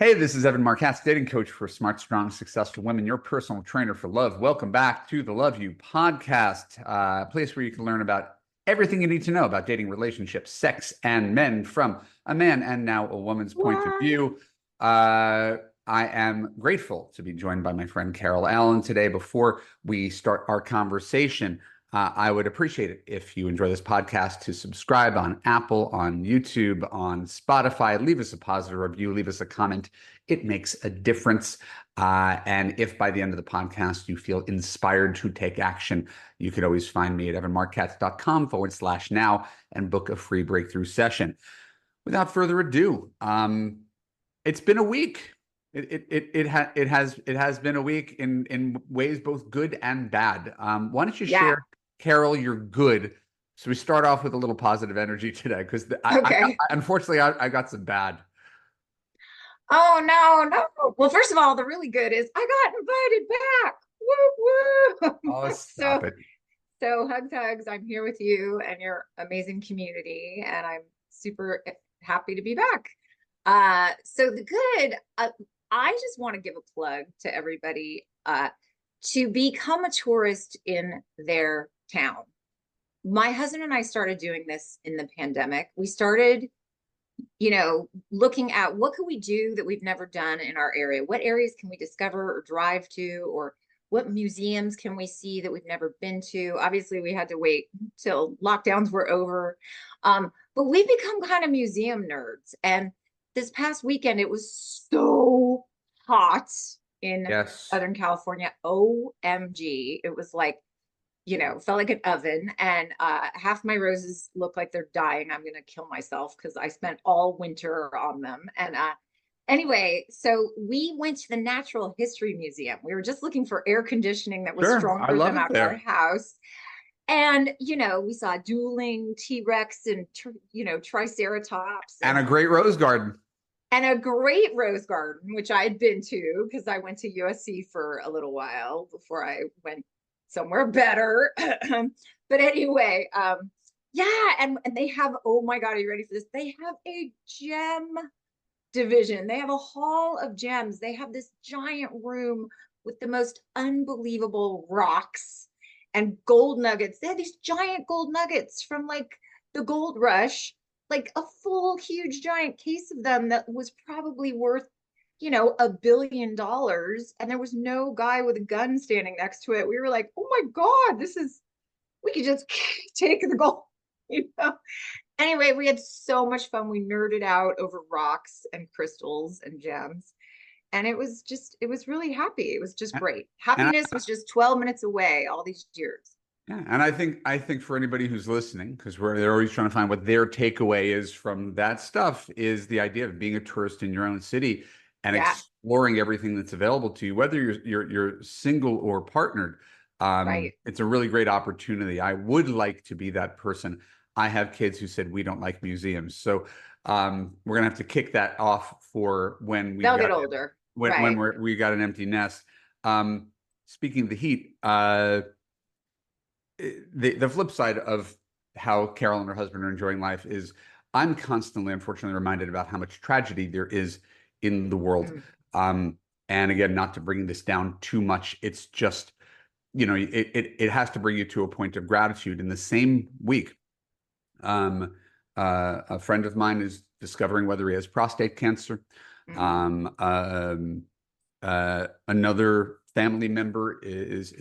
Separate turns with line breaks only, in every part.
Hey, this is Evan Marquez, dating coach for smart, strong, successful women, your personal trainer for love. Welcome back to the Love You podcast, a place where you can learn about everything you need to know about dating, relationships, sex, and men from a man and now a woman's point of
What?
view. I am grateful to be joined by my friend Carol Allen today. Before we start our conversation, I would appreciate it if you enjoy this podcast to subscribe on Apple, on YouTube, on Spotify. Leave us a positive review, leave us a comment. It makes a difference. And if by the end of the podcast you feel inspired to take action, you could always find me at evanmarkcats.com/now and book a free breakthrough session. Without further ado, it's been a week. It has been a week in ways both good and bad. Why don't you
Yeah.
share, Carol, you're good. So we start off with a little positive energy today because
Okay.
unfortunately I got some bad.
Oh no, no. Well, first of all, the really good is I got invited back. Woo woo.
Oh,
So
stop it.
hugs, hugs. I'm here with you and your amazing community, and I'm super happy to be back. So the good, I just want to give a plug to everybody to become a tourist in their town. My husband and I started doing this in the pandemic. We started looking at what could we do that we've never done in our area? What areas can we discover or drive to, or what museums can we see that we've never been to? Obviously, we had to wait till lockdowns were over. But we've become kind of museum nerds. And this past weekend, it was so hot in
Yes.
Southern California. OMG. It was like felt like an oven, and half my roses look like they're dying. I'm gonna kill myself because I spent all winter on them. And anyway, so we went to the Natural History Museum. We were just looking for air conditioning that was
Sure. I
stronger
love
than
it
our
there.
house. And we saw dueling T-Rex and Triceratops
And a great rose garden.
and a great rose garden, which I had been to because I went to USC for a little while before I went somewhere better. But anyway, yeah, and they have, oh my God, are you ready for this? They have a gem division. They have a hall of gems. They have this giant room with the most unbelievable rocks and gold nuggets. They had these giant gold nuggets from like the gold rush, like a full huge giant case of them that was probably worth $1 billion, and there was no guy with a gun standing next to it. We were like, oh my God, we could just take the gold, you know anyway, we had so much fun. We nerded out over rocks and crystals and gems. And it was really happy. It was just great.
And
Happiness was just 12 minutes away all these years.
Yeah, and I think for anybody who's listening, because they're always trying to find what their takeaway is from that stuff, is the idea of being a tourist in your own city and
Yeah,
exploring everything that's available to you, whether you're single or partnered.
right.
It's a really great opportunity. I would like to be that person. I have kids who said we don't like museums, so we're gonna have to kick that off for when we've
They'll get
got
older.
when
Right.
we got an empty nest. Speaking of the heat, the flip side of how Carol and her husband are enjoying life is I'm constantly, unfortunately, reminded about how much tragedy there is in the world.
Mm.
Um, and again, not to bring this down too much, it's just, it has to bring you to a point of gratitude. In the same week, um, a friend of mine is discovering whether he has prostate cancer.
Mm.
Um, another family member is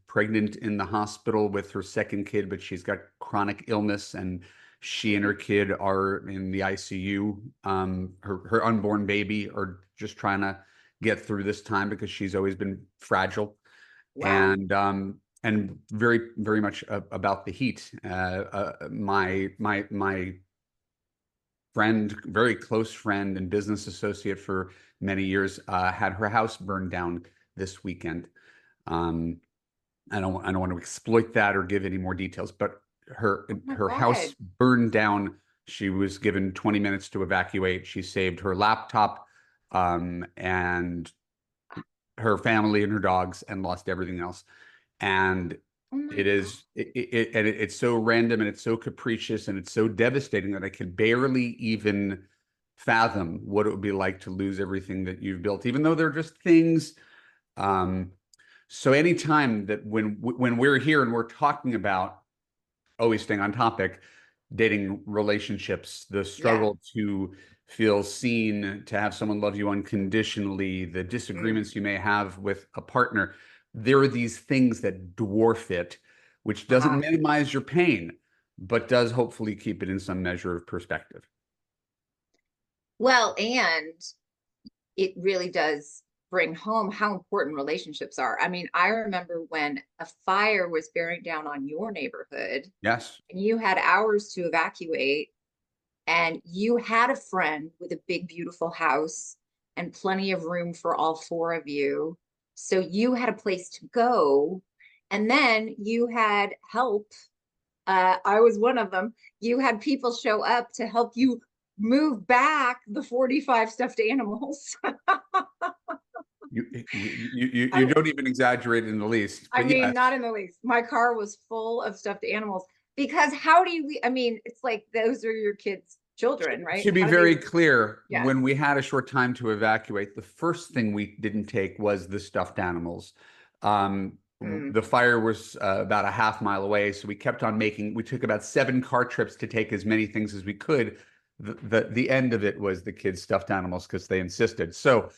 pregnant in the hospital with her second kid, but she's got chronic illness, and she and her kid are in the ICU. Her unborn baby are just trying to get through this time because she's always been fragile,
Wow.
and very very much about the heat. My friend, very close friend and business associate for many years, had her house burned down this weekend. Um, I don't want to exploit that or give any more details, but her
Oh my
her
God.
house burned down. She was given 20 minutes to evacuate. She saved her laptop, and her family and her dogs, and lost everything else. And
Oh my
it
God.
is it's so random and it's so capricious and it's so devastating that I can barely even fathom what it would be like to lose everything that you've built, even though they're just things. So anytime that when we're here and we're talking about, always staying on topic, dating relationships, the
Yeah.
struggle to feel seen, to have someone love you unconditionally, the
Mm,
disagreements you may have with a partner, there are these things that dwarf it, which doesn't
uh-huh.
minimize your pain, but does hopefully keep it in some measure of perspective.
Well, and it really does bring home how important relationships are. I mean, I remember when a fire was bearing down on your neighborhood
Yes.
and you had hours to evacuate, and you had a friend with a big, beautiful house and plenty of room for all four of you. So you had a place to go. And then you had help. I was one of them. You had people show up to help you move back the 45 stuffed animals.
You
I,
don't even exaggerate in the least,
I
but
mean, not
yes.
in the least. My car was full of stuffed animals because how do you, I mean, it's like those are your kids' children, right?
To be
How do they,
very clear,
yeah.
when we had a short time to evacuate, the first thing we didn't take was the stuffed animals.
Mm,
The fire was about a half mile away, so we kept on we took about 7 car trips to take as many things as we could. The end of it was the kids' stuffed animals because they insisted. So,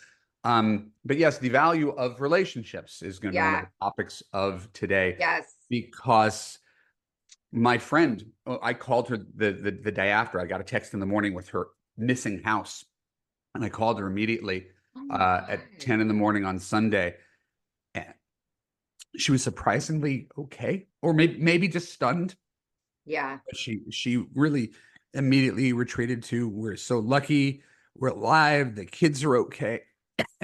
but yes, the value of relationships is going to be one of
yeah.
the topics of today
Yes.
because my friend, I called her the day after. I got a text in the morning with her missing house, and I called her immediately
Oh my
at
God.
10 in the morning on Sunday, and she was surprisingly okay, or maybe just stunned.
Yeah.
But she really immediately retreated to, "We're so lucky, we're alive, the kids are okay."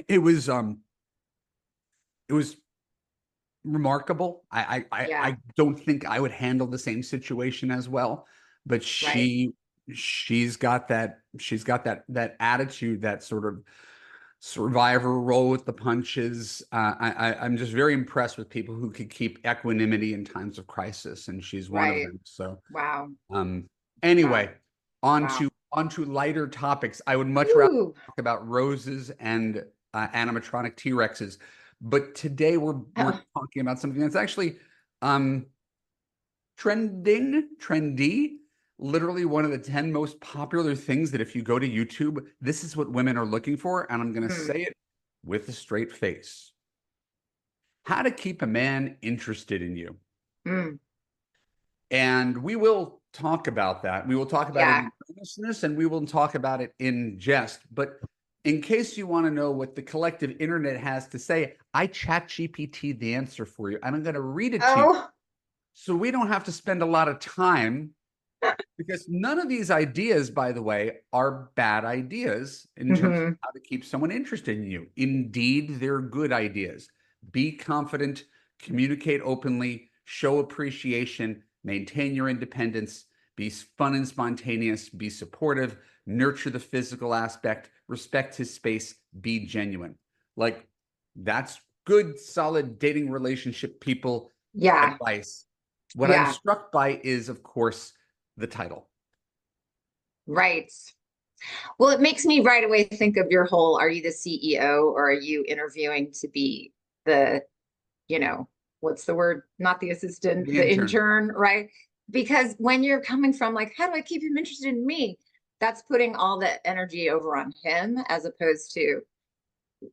It was it was remarkable.
Yeah.
I don't think I would handle the same situation as well, but
Right.
she's got that attitude, that sort of survivor, roll with the punches. I'm just very impressed with people who could keep equanimity in times of crisis, and she's one of
Right.
them. So
Wow.
um
Wow.
anyway,
Wow.
on to lighter topics. I would much rather
Ooh.
talk about roses and animatronic T-Rexes, but today we're
Oh,
talking about something that's actually um trendy, literally one of the 10 most popular things that if you go to YouTube, this is what women are looking for, and I'm going to
mm,
say it with a straight face. How to keep a man interested in you.
mm.
And we will talk about that. We will talk about it
Yeah.
in earnestness, and we will talk about it in jest. But in case you want to know what the collective internet has to say, I chat GPT the answer for you, and I'm going to read it to you
Oh.
so we don't have to spend a lot of time, because none of these ideas, by the way, are bad ideas in terms of
Hmm.
how to keep someone interested in you. Indeed, they're good ideas. Be confident, communicate openly, show appreciation, maintain your independence, be fun and spontaneous, be supportive, nurture the physical aspect, respect his space, be genuine. Like, that's good, solid dating relationship people
Yeah.
advice. What I'm
Yeah.
struck by is, of course, the title.
Right. Well, it makes me right away think of your whole, are you the CEO or are you interviewing to be the, you know, what's the word? Not the assistant,
The
the
intern.
intern, right? Because when you're coming from like, how do I keep him interested in me? That's putting all the energy over on him as opposed to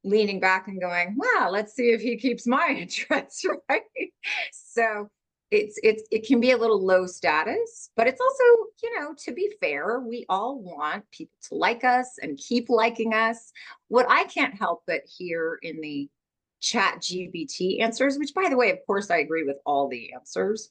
leaning back and going, wow, let's see if he keeps my interest, right? So it can be a little low status, but it's also, to be fair, we all want people to like us and keep liking us. What I can't help but hear in the chat GPT answers, which by the way, of course, I agree with all the answers,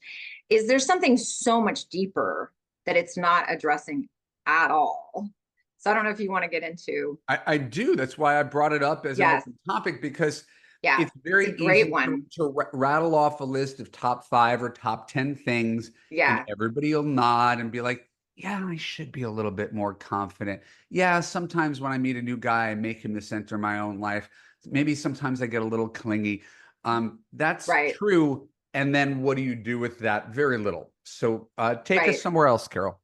is there's something so much deeper that it's not addressing at all. So I don't know if you want to get into.
I do. That's why I brought it up as an
Yes.
open topic, because
Yeah,
it's
it's a
very
great
easy
one.
to rattle off a list of top 5 or top 10 things, and
Yeah,
everybody will nod and be like, yeah, I should be a little bit more confident. Yeah, sometimes when I meet a new guy, I make him the center of my own life. Maybe sometimes I get a little clingy. That's
right,
true. And then what do you do with that? Very little. So take us
right.
somewhere else, Carol.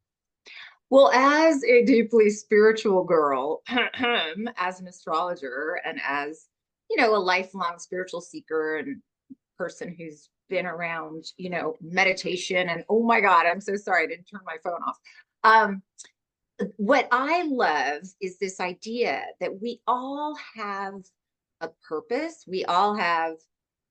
Well, as a deeply spiritual girl, as an astrologer, and as, a lifelong spiritual seeker and person who's been around, meditation, and oh my God, I'm so sorry, I didn't turn my phone off. Um, what I love is this idea that we all have a purpose. We all have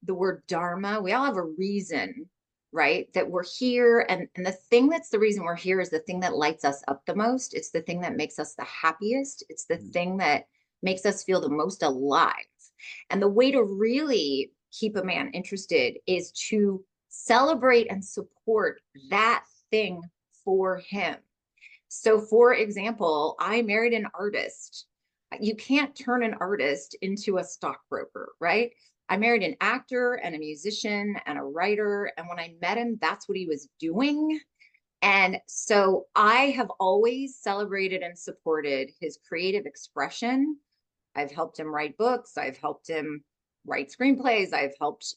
the word dharma. We all have a reason, right? That we're here. And the thing that's the reason we're here is the thing that lights us up the most. It's the thing that makes us the happiest. It's the thing that makes us feel the most alive. And the way to really keep a man interested is to celebrate and support that thing for him. So, for example, I married an artist. You can't turn an artist into a stockbroker, right? I married an actor and a musician and a writer. And when I met him, that's what he was doing. And so I have always celebrated and supported his creative expression. I've helped him write books. I've helped him write screenplays. I've helped,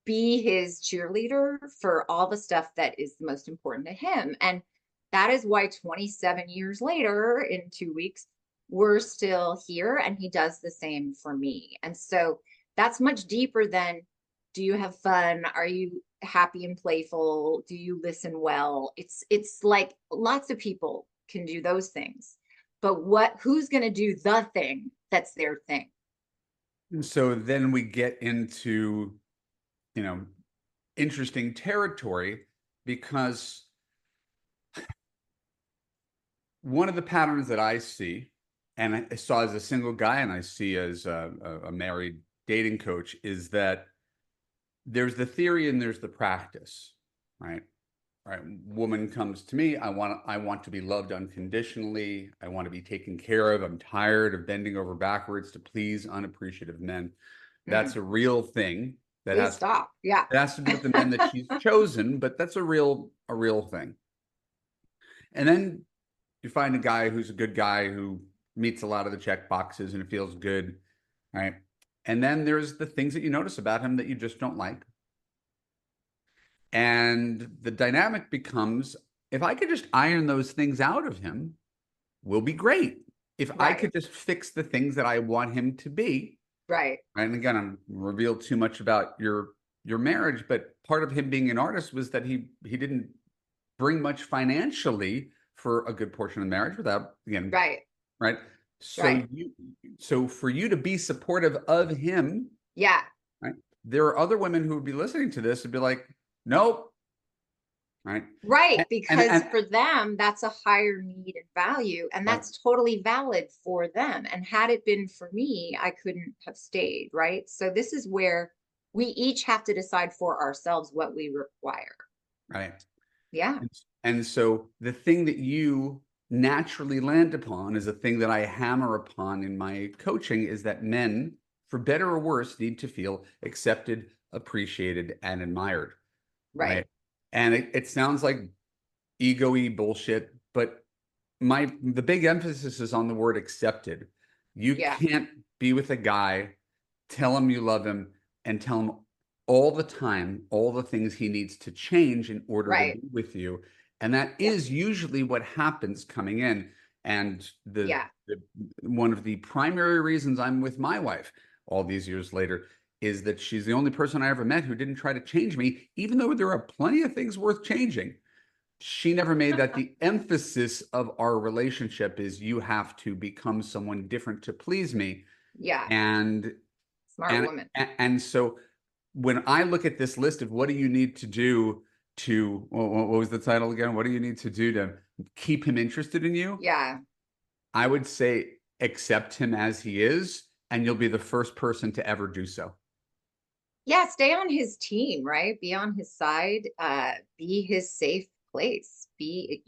be his cheerleader for all the stuff that is the most important to him. And that is why 27 years later, in 2 weeks, we're still here, and he does the same for me. And so that's much deeper than, do you have fun? Are you happy and playful? Do you listen well? It's like lots of people can do those things, but who's going to do the thing that's their thing?
And so then we get into, interesting territory, because one of the patterns that I see, and I saw as a single guy, and I see as a married dating coach, is that there's the theory and there's the practice, right? All right, woman comes to me. I want to be loved unconditionally. I want to be taken care of. I'm tired of bending over backwards to please unappreciative men. That's a real thing. That
Please
has
stop. Yeah.
it has to do with the men that she's chosen, but that's a real thing. And then you find a guy who's a good guy who meets a lot of the check boxes and it feels good, right? And then there's the things that you notice about him that you just don't like. And the dynamic becomes, if I could just iron those things out of him, we'll be great. If I could just fix the things that I want him to be.
Right.
And again, I'm revealed too much about your marriage, but part of him being an artist was that he didn't bring much financially for a good portion of the marriage without, again, right? So so for you to be supportive of him, right? There are other women who would be listening to this and be like, nope, right?
Because for them, that's a higher need and value, and that's totally valid for them. And had it been for me, I couldn't have stayed, right? So this is where we each have to decide for ourselves what we require.
Right.
Yeah.
And so the thing that you naturally land upon is a thing that I hammer upon in my coaching, is that men, for better or worse, need to feel accepted, appreciated, and admired. Right. And it sounds like ego-y bullshit, but the big emphasis is on the word accepted. You can't be with a guy, tell him you love him, and tell him all the time all the things he needs to change in order to be with you. And that is usually what happens coming in. And one of the primary reasons I'm with my wife all these years later is that she's the only person I ever met who didn't try to change me, even though there are plenty of things worth changing. She never made that the emphasis of our relationship is you have to become someone different to please me.
Yeah.
And
smart woman.
And so when I look at this list of what do you need to do to, what was the title again? What do you need to do to keep him interested in you?
Yeah.
I would say accept him as he is, and you'll be the first person to ever do so.
Yeah, stay on his team, right? Be on his side, be his safe place. Be,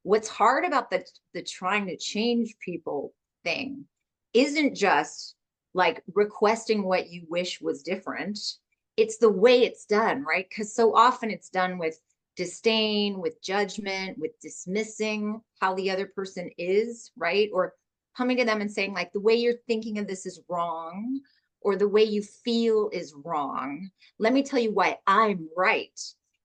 what's hard about the trying to change people thing isn't just like requesting what you wish was different. It's the way it's done, right? Because so often it's done with disdain, with judgment, with dismissing how the other person is, right? Or coming to them and saying, like, the way you're thinking of this is wrong, or the way you feel is wrong. Let me tell you why I'm right.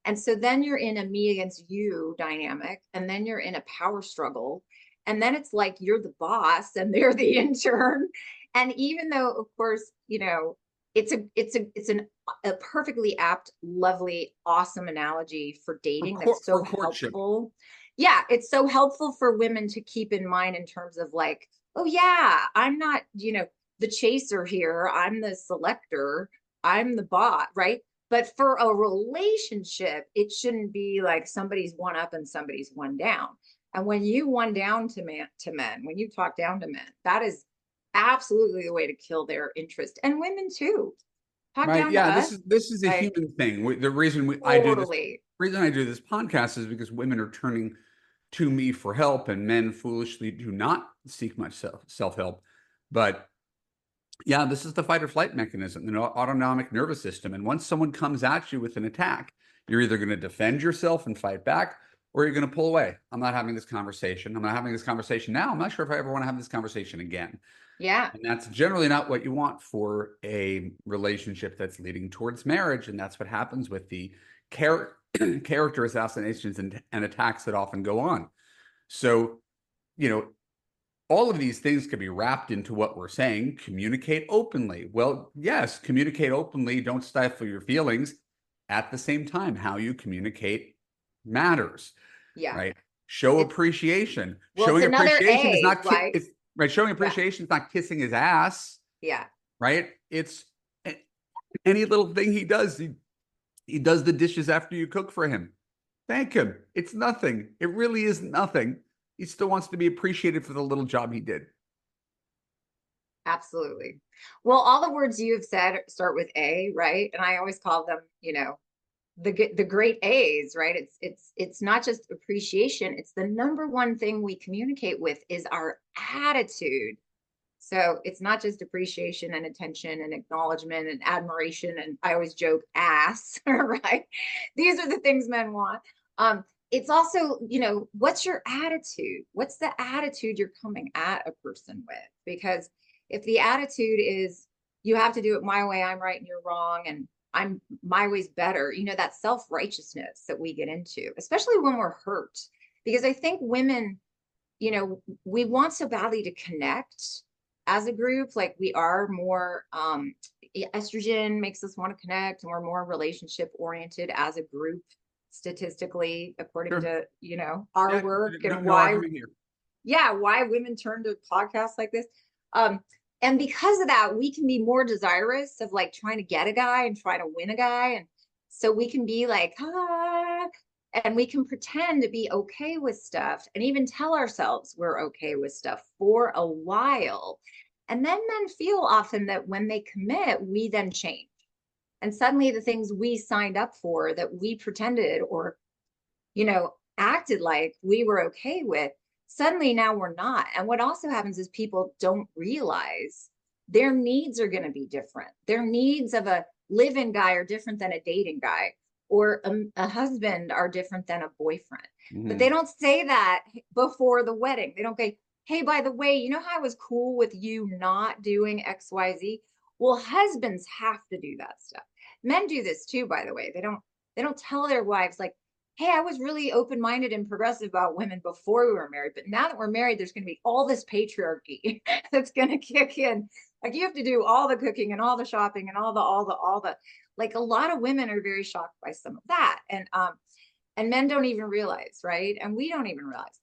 And so then you're in a me against you dynamic, and then you're in a power struggle. And then it's like you're the boss and they're the intern. And even though, of course, it's a perfectly apt, lovely, awesome analogy for dating that's
For
so
courtship.
helpful. Yeah, it's so helpful for women to keep in mind in terms of like, oh yeah, I'm not, the chaser here. I'm the selector. I'm the bot, right? But for a relationship, it shouldn't be like somebody's one up and somebody's one down. And when you one down to men, when you talk down to men, that is absolutely the way to kill their interest. And women too. Talk
Right.
down to
Yeah.
us,
This is a
like
human thing. The
totally.
reason I do this podcast is because women are turning to me for help, and men foolishly do not seek much self help. But yeah, this is the fight or flight mechanism, autonomic nervous system. And once someone comes at you with an attack, you're either going to defend yourself and fight back, or you're going to pull away. I'm not having this conversation. I'm not having this conversation now. I'm not sure if I ever want to have this conversation again.
Yeah.
And that's generally not what you want for a relationship that's leading towards marriage. And that's what happens with the character assassinations and attacks that often go on. So, you know, all of these things could be wrapped into what we're saying. Communicate openly. Well, yes, communicate openly. Don't stifle your feelings. At the same time, how you communicate matters,
Yeah.
right? Show
It's
appreciation.
well, it's
Showing
another
appreciation is
A,
not
right?
it's right. Showing
Yeah.
appreciation is not kissing his ass,
Yeah.
right? It's any little thing he does. He does the dishes after you cook for him. Thank him. It's nothing. It really is nothing. He still wants to be appreciated for the little job he did.
Absolutely. Well, all the words you have said start with A, right? And I always call them, the great A's, right? It's not just appreciation, it's the number one thing we communicate with is our attitude. So it's not just appreciation and attention and acknowledgement and admiration, and I always joke ass, right? These are the things men want. It's also, what's your attitude? What's the attitude you're coming at a person with? Because if the attitude is you have to do it my way, I'm right and you're wrong, and my way's better, that self-righteousness that we get into, especially when we're hurt. Because I think women, we want so badly to connect as a group. Like we are more estrogen makes us want to connect, and we're more relationship oriented as a group statistically, according
Sure.
to our
Yeah,
work, and
no
why
argument here.
why women turn to podcasts like this. And because of that, we can be more desirous of like trying to get a guy and try to win a guy. And so we can be like, and we can pretend to be okay with stuff and even tell ourselves we're okay with stuff for a while. And then men feel often that when they commit, we then change. And suddenly the things we signed up for that we pretended or, acted like we were okay with, suddenly now we're not. And what also happens is people don't realize their needs are going to be different. Their needs of a live-in guy are different than a dating guy, or a husband are different than a boyfriend. But they don't say that before the wedding. They don't go, hey, by the way, you know how I was cool with you not doing XYZ? Well, husbands have to do that stuff. Men do this too, by the way. They don't tell their wives like, hey, I was really open-minded and progressive about women before we were married, but now that we're married, there's going to be all this patriarchy that's going to kick in. Like you have to do all the cooking and all the shopping and all the, like a lot of women are very shocked by some of that. And men don't even realize, right? And we don't even realize.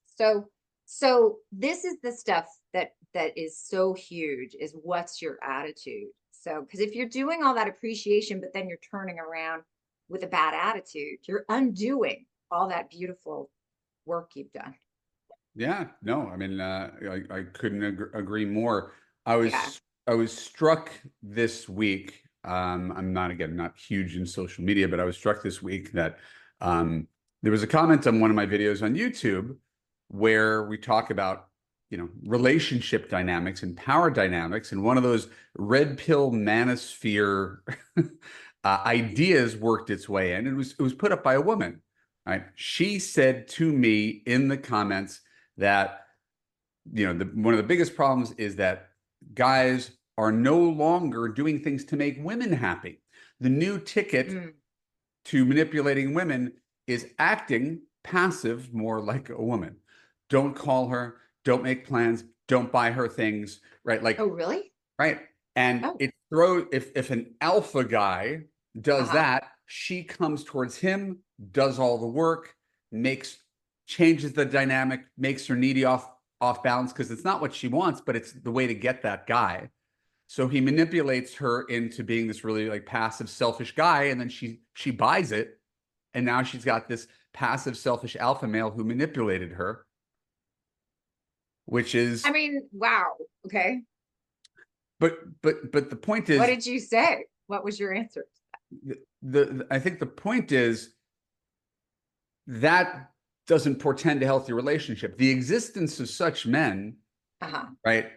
So this is the stuff that is so huge, is what's your attitude? So, because if you're doing all that appreciation, but then you're turning around with a bad attitude, you're undoing all that beautiful work you've done.
Yeah, no, I mean, I couldn't agree more.
Yeah.
I was struck this week. I'm not huge in social media, but I was struck this week that there was a comment on one of my videos on YouTube where we talk about, relationship dynamics and power dynamics, and one of those red pill manosphere ideas worked its way in. It was put up by a woman, right? She said to me in the comments that one of the biggest problems is that guys are no longer doing things to make women happy. The new ticket to manipulating women is acting passive, more like a woman. Don't call her, don't make plans, don't buy her things, right?
Oh,
Like,
really?
right. And
Oh,
it throws, if an alpha guy does
uh-huh.
that, she comes towards him, does all the work, makes changes the dynamic, makes her needy off balance because it's not what she wants, but it's the way to get that guy. So he manipulates her into being this really like passive, selfish guy, and then she buys it, and now she's got this passive, selfish alpha male who manipulated her, which
I
is,
mean, wow. Okay.
but the point
What
is,
did you say? What was your answer?
I think the point is that doesn't portend a healthy relationship. The existence of such men,
Uh-huh.
right,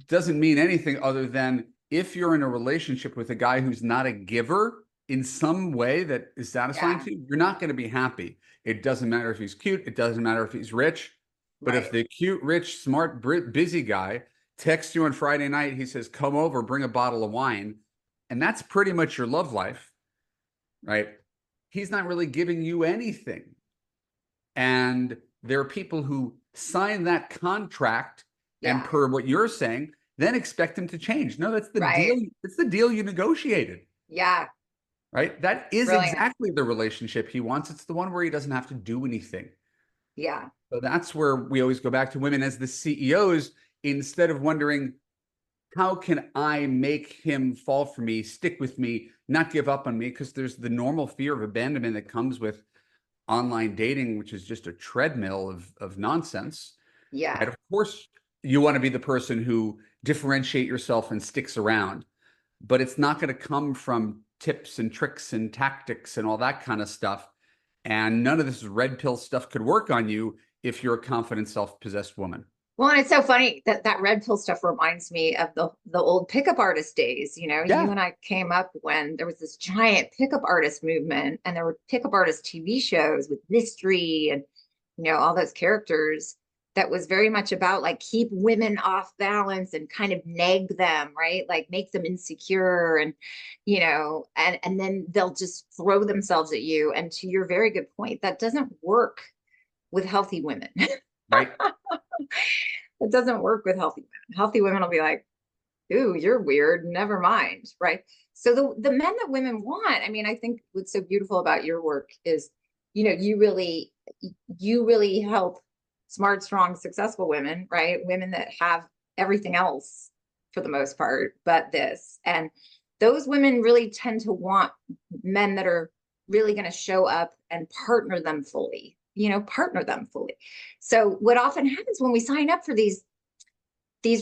doesn't mean anything other than if you're in a relationship with a guy who's not a giver in some way that is satisfying
Yeah,
to you, you're not going to be happy. It doesn't matter if he's cute. It doesn't matter if he's rich. But if
right.
the cute, rich, smart, busy guy texts you on Friday night, he says, come over, bring a bottle of wine. And that's pretty much your love life, right? He's not really giving you anything. And there are people who sign that contract and
Yeah,
per what you're saying, then expect him to change. No, that's the deal.
right.
It's the deal you negotiated,
Yeah,
right? That is
brilliant.
exactly the relationship he wants. It's the one where he doesn't have to do anything.
Yeah,
So that's where we always go back to women as the CEOs instead of wondering, how can I make him fall for me, stick with me, not give up on me? Because there's the normal fear of abandonment that comes with online dating, which is just a treadmill of nonsense.
yeah,
Right? Of course, you want to be the person who differentiate yourself and sticks around, but it's not going to come from tips and tricks and tactics and all that kind of stuff. And none of this red pill stuff could work on you if you're a confident, self-possessed woman.
well, and it's so funny that that red pill stuff reminds me of the old pickup artist days. You know, you
Yeah.
and I came up when there was this giant pickup artist movement, and there were pickup artist TV shows with mystery and all those characters that was very much about like keep women off balance and kind of nag them, right? Like make them insecure and and then they'll just throw themselves at you. And to your very good point, that doesn't work with healthy women.
Right.
It doesn't work with healthy women. Healthy women will be like, ooh, you're weird. Never mind. Right. So the men that women want, I mean, I think what's so beautiful about your work is, you really help smart, strong, successful women, right? Women that have everything else for the most part, but this. And those women really tend to want men that are really going to show up and partner them fully, partner them fully. So what often happens when we sign up for these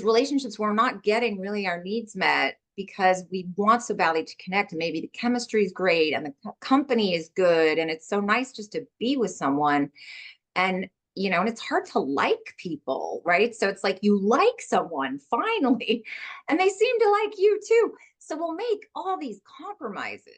relationships, we're not getting really our needs met because we want so badly to connect, and maybe the chemistry is great and the company is good and it's so nice just to be with someone. And and it's hard to like people, right? So it's like you like someone finally and they seem to like you too, so we'll make all these compromises.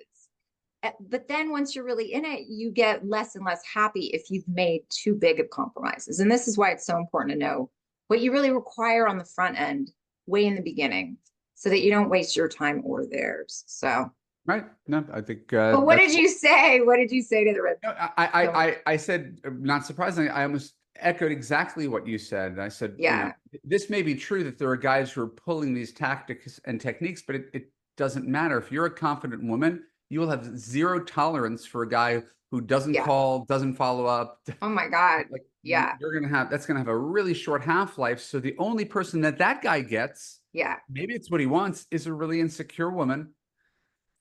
But then once you're really in it, you get less and less happy if you've made too big of compromises. And this is why it's so important to know what you really require on the front end, way in the beginning, so that you don't waste your time or theirs. So,
Right. No, I think
but what
that's.
did you say? What did you say to the red?
No, I said, not surprisingly, I almost echoed exactly what you said. I said,
Yeah,
this may be true that there are guys who are pulling these tactics and techniques, but it doesn't matter. If you're a confident woman, you will have zero tolerance for a guy who doesn't
yeah.
call, doesn't follow up.
Oh my God.
Like
Yeah,
that's gonna have a really short half-life. So the only person that guy gets,
yeah,
maybe it's what he wants, is a really insecure woman.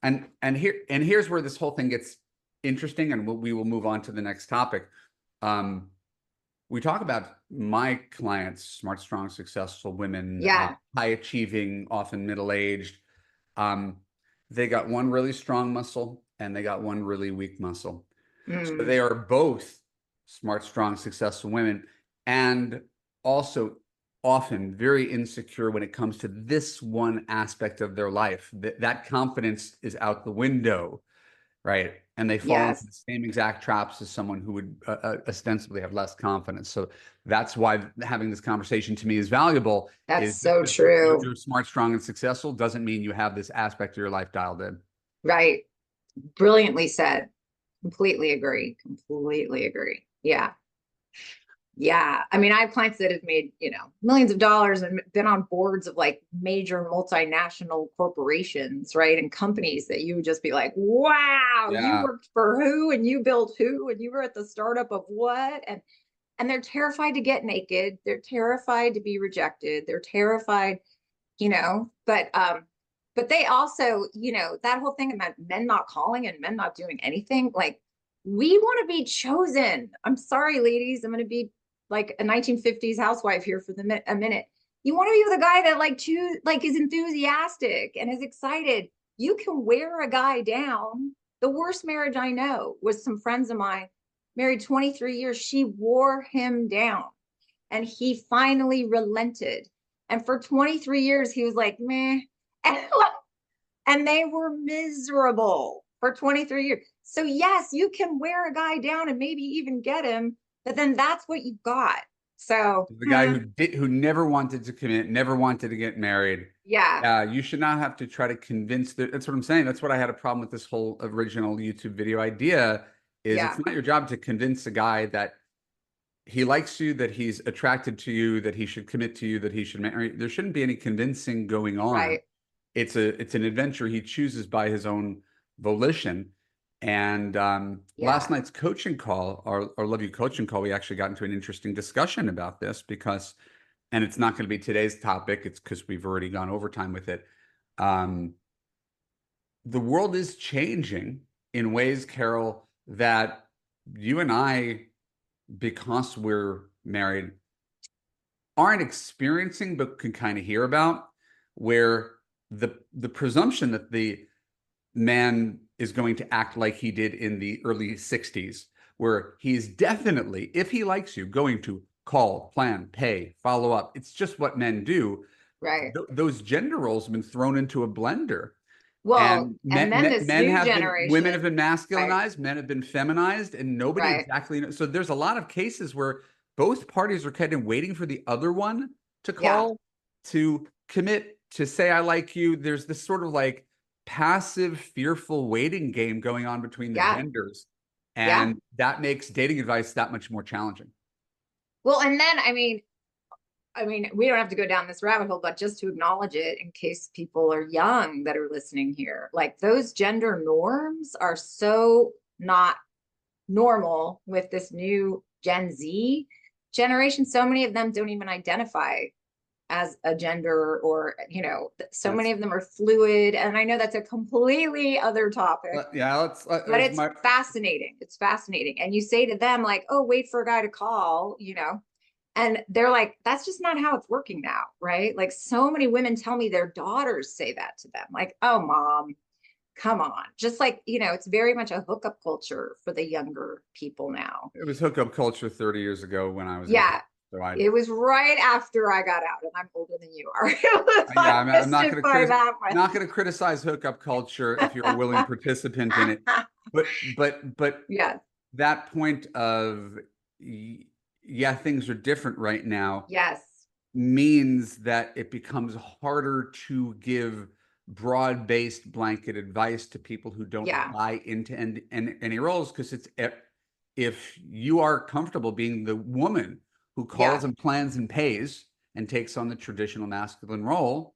And here's where this whole thing gets interesting, and we will move on to the next topic. Um, we talk about my clients, smart, strong, successful women,
yeah.
high achieving, often middle aged. Um, they got one really strong muscle and they got one really weak muscle. So
Mm,
they are both smart, strong, successful women, and also often very insecure when it comes to this one aspect of their life. That confidence is out the window, right? And they fall into
yes,
the same exact traps as someone who would ostensibly have less confidence. So that's why having this conversation to me is valuable.
that's
Is just
so
because
true.
you're smart, strong, and successful doesn't mean you have this aspect of your life dialed in.
Right. Brilliantly said. Completely agree. Completely agree. Yeah. Yeah. I mean, I have clients that have made, millions of dollars and been on boards of like major multinational corporations, right? And companies that you would just be like, wow, you
Yeah.
worked for who and you built who and you were at the startup of what? And they're terrified to get naked. They're terrified to be rejected. They're terrified, but they also, that whole thing about men not calling and men not doing anything, like we want to be chosen. I'm sorry, ladies. I'm going to be like a 1950s housewife here for a minute. You want to be with a guy that like is enthusiastic and is excited. You can wear a guy down. The worst marriage I know was some friends of mine married 23 years. She wore him down and he finally relented. And for 23 years, he was like, meh. And they were miserable for 23 years. So, yes, you can wear a guy down and maybe even get him, but then that's what you got. So,
The guy who never wanted to commit, never wanted to get married.
yeah,
Yeah, you should not have to try to convince that's what I'm saying. That's what I had a problem with this whole original YouTube video idea is it's
yeah,
not your job to convince a guy that he likes you, that he's attracted to you, that he should commit to you, that he should marry. There shouldn't be any convincing going on.
right.
It's an adventure he chooses by his own volition. And last
Yeah.
night's coaching call, our Love You coaching call, we actually got into an interesting discussion about this because, and it's not going to be today's topic. It's because we've already gone overtime with it. Um, the world is changing in ways, Carol, that you and I, because we're married, aren't experiencing but can kind of hear about, where the presumption that the man is going to act like he did in the early 60s, where he's definitely, if he likes you, going to call, plan, pay, follow up. It's just what men do.
Right.
Those gender roles have been thrown into a blender.
Well,
And
and then this new
women have
generation,
been
right,
masculinized, men have been feminized, and nobody
right.
exactly knows. So there's a lot of cases where both parties are kind of waiting for the other one to
Yeah,
call, to commit, to say, I like you. There's this sort of like passive, fearful waiting game going on between the
yeah,
genders.
yeah.
And that makes dating advice that much more challenging.
Well, and then I mean, we don't have to go down this rabbit hole, but just to acknowledge it in case people are young that are listening here, like those gender norms are so not normal with this new Gen Z generation. So many of them don't even identify as a gender or, so many
That's
of them are fluid. And I know that's a completely other topic,
yeah. Let's
but
there's
it's
my
fascinating. It's fascinating. And you say to them, like, oh, wait for a guy to call, and they're like, that's just not how it's working now, right? Like so many women tell me their daughters say that to them, like, oh, mom, come on. Just like, it's very much a hookup culture for the younger people now.
it was hookup culture 30 years ago when I was in college.
Yeah.
So I
It was right after I got out, and I'm older than you are.
yeah,
I
I'm
missed
not
it
going to
by that one.
not going to criticize hookup culture if you're a willing participant in it. But
Yes.
that point of yeah, things are different right now
Yes.
means that it becomes harder to give broad-based blanket advice to people who don't
Yeah.
buy into any roles because it's if you are comfortable being the woman who calls
Yeah.
and plans and pays and takes on the traditional masculine role,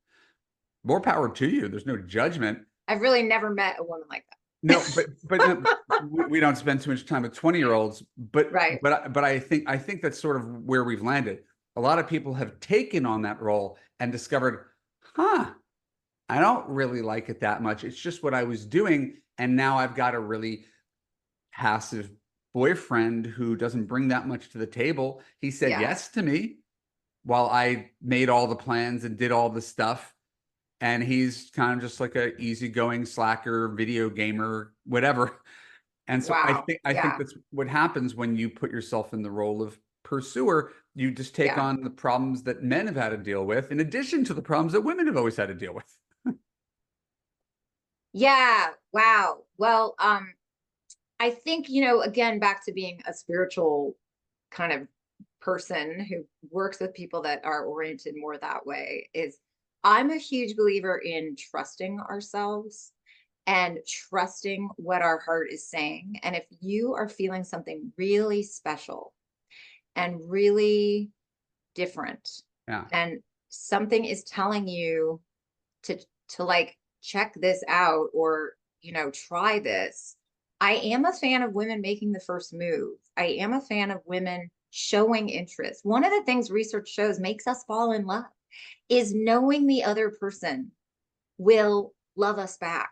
more power to you. There's no judgment.
I've really never met a woman like
No,
that.
but no, we don't spend too much time with 20-year-olds.
Right.
But I think that's sort of where we've landed. A lot of people have taken on that role and discovered, huh, I don't really like it that much. It's just what I was doing, and now I've got a really passive boyfriend who doesn't bring that much to the table. He said
Yeah.
yes to me while I made all the plans and did all the stuff. And he's kind of just like a easygoing slacker, video gamer, whatever. And so
Wow.
I think
Yeah.
that's what happens when you put yourself in the role of pursuer. You just take
Yeah.
on the problems that men have had to deal with, in addition to the problems that women have always had to deal with.
Yeah. Wow. Well, I think, again, back to being a spiritual kind of person who works with people that are oriented more that way is I'm a huge believer in trusting ourselves and trusting what our heart is saying. And if you are feeling something really special and really different,
Yeah.
and something is telling you to like check this out, or try this. I am a fan of women making the first move. I am a fan of women showing interest. One of the things research shows makes us fall in love is knowing the other person will love us back,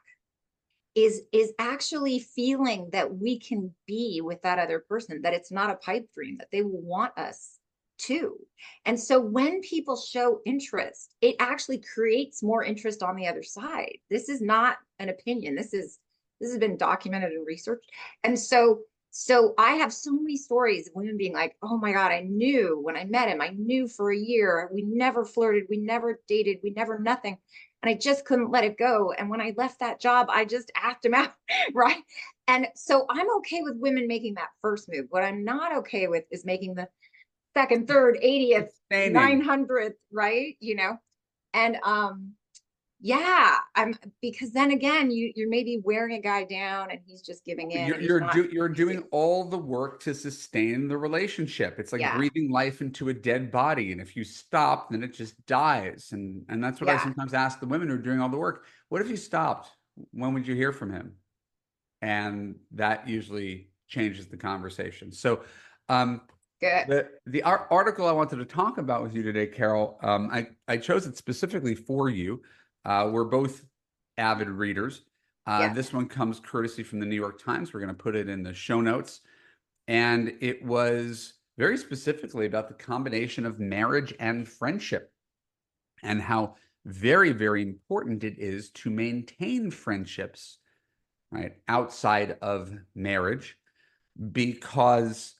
is actually feeling that we can be with that other person, that it's not a pipe dream, that they will want us too. And so when people show interest, it actually creates more interest on the other side. This is not an opinion. This has been documented and researched. And so I have so many stories of women being like, oh my God, I knew when I met him, I knew for a year, we never flirted, we never dated, we never nothing. And I just couldn't let it go. And when I left that job, I just asked him out, right? And so I'm okay with women making that first move. What I'm not okay with is making the second, third, 80th,
Sustaining.
900th, right? And yeah, because then again, you're maybe wearing a guy down and he's just giving in and he's not.
You're doing all the work to sustain the relationship. It's like
Yeah,
breathing life into a dead body, and if you stop, then it just dies. And that's what I
yeah,
sometimes ask the women who are doing all the work. What if you stopped? When would you hear from him? And that usually changes the conversation. So,
good.
the article I wanted to talk about with you today, Carol, I chose it specifically for you. We're both avid readers.
Yeah.
This one comes courtesy from the New York Times. We're going to put it in the show notes. And it was very specifically about the combination of marriage and friendship, and how very, very important it is to maintain friendships, right, outside of marriage, because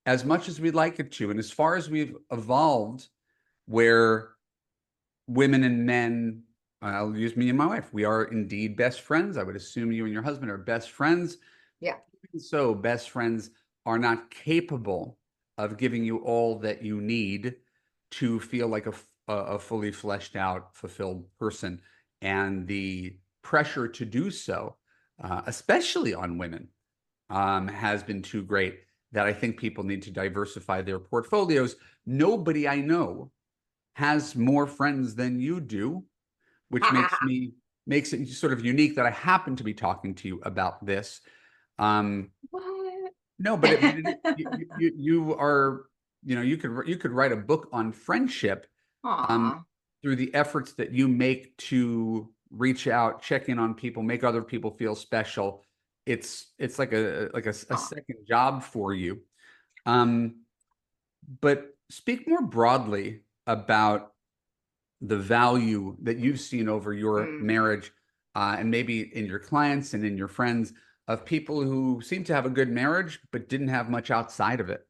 as much as we'd like it to, and as far as we've evolved, where women and men, I'll use me and my wife, we are indeed best friends. I would assume you and your husband are best friends.
Yeah.
So best friends are not capable of giving you all that you need to feel like a fully fleshed out, fulfilled person. And the pressure to do so, especially on women, has been too great, that I think people need to diversify their portfolios. Nobody I know has more friends than you do, which makes it sort of unique that I happen to be talking to you about this.
What?
No, but you are, you could write a book on friendship, um,
Aw.
through the efforts that you make to reach out, check in on people, make other people feel special. It's like a
Aw.
second job for you. Um, but speak more broadly about the value that you've seen over your
Mm.
marriage, and maybe in your clients and in your friends, of people who seem to have a good marriage but didn't have much outside of it.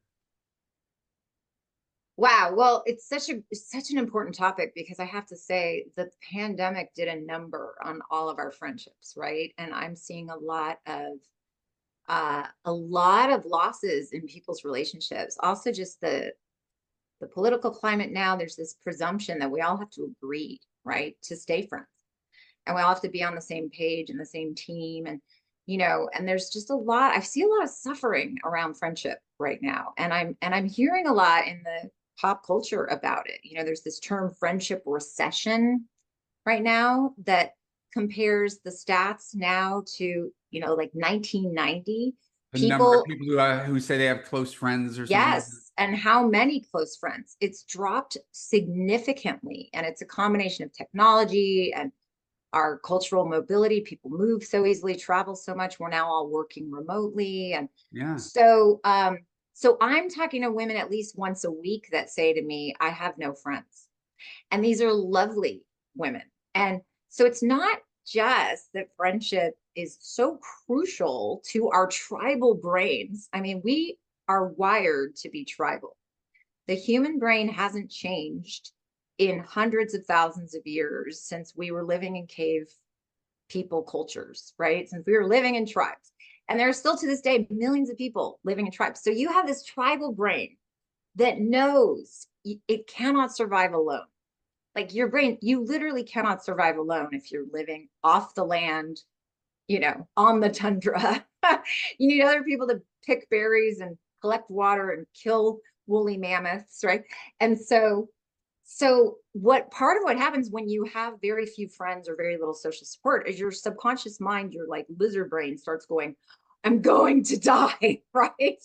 Wow. Well, it's such an important topic, because I have to say the pandemic did a number on all of our friendships, right? And I'm seeing a lot of losses in people's relationships. Also, just the political climate now, there's this presumption that we all have to agree, right, to stay friends. And we all have to be on the same page and the same team. And there's just I see a lot of suffering around friendship right now. And I'm hearing a lot in the pop culture about it. There's this term friendship recession right now that compares the stats now to, like 1990.
The number of
People,
people who say they have close friends or something like that.
yes, and how many close friends. It's dropped significantly. And it's a combination of technology and our cultural mobility. People move so easily, travel so much. We're now all working remotely. And
Yeah.
so I'm talking to women at least once a week that say to me, I have no friends. And these are lovely women. And so it's not just that friendship is so crucial to our tribal brains. I mean, we are wired to be tribal. The human brain hasn't changed in hundreds of thousands of years since we were living in cave people cultures, right? Since we were living in tribes. And there are still to this day millions of people living in tribes. So you have this tribal brain that knows it cannot survive alone. Like your brain, you literally cannot survive alone if you're living off the land, on the tundra. You need other people to pick berries and collect water and kill woolly mammoths, right? And so what part of what happens when you have very few friends or very little social support is your subconscious mind, your like lizard brain starts going, I'm going to die, right?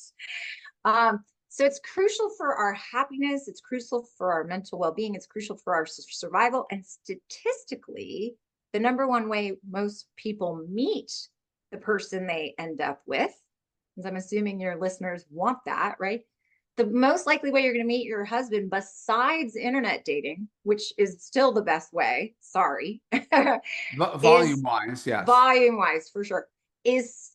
So it's crucial for our happiness, it's crucial for our mental well-being, it's crucial for our survival. And statistically, the number one way most people meet the person they end up with, because I'm assuming your listeners want that, right? The most likely way you're going to meet your husband, besides internet dating, which is still the best way, sorry,
Volume
is
wise, yes.
volume wise for sure, is